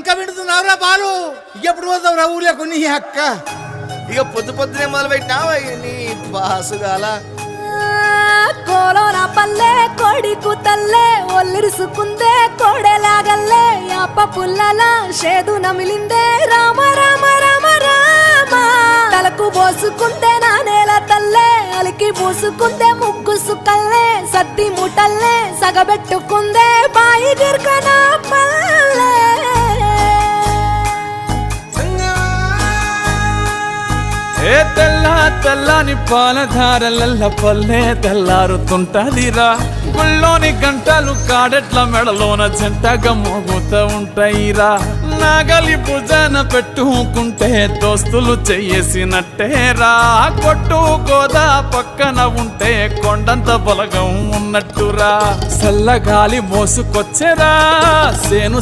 ఇంకా వింటున్నావురా బాలు? ఎప్పుడు పోతావురా ఊర్లో నీ అక్క? ఇక పొద్దునే మొదలు పెట్టినావా నీ బాసుగాల? కోలోన పల్లె కోడి కూతల్లే ఒల్లిరుసుకుందే కోడెలాగల్లే అప్ప పుల్లల షేదు నమిలిందే రామ రామ రామ రామ తలకు పోసుకుందే నా నేల తల్లే అలికి పూసుకుందే ముగ్గు సుక్కల్లే సత్తి ముటల్లే సగబెట్టుకుందే బాయి గిర్కన పల్లె ఏ తెల్లని పాలధారలల్ల పల్లె తెల్లారుతుంటదిరా గుళ్ళోని గంటలు కాడెట్ల మెడలోన జంటగా మోగుతూ ఉంటాయిరా నాగలి భుజాన పెట్టుకుంటే దోస్తులు చెయ్యేసినట్టేరా కొట్టు గోదా పక్కన ఉంటే కొండంత బలగం ఉన్నట్టురా చల్లగాలి మోసుకొచ్చెరా సేను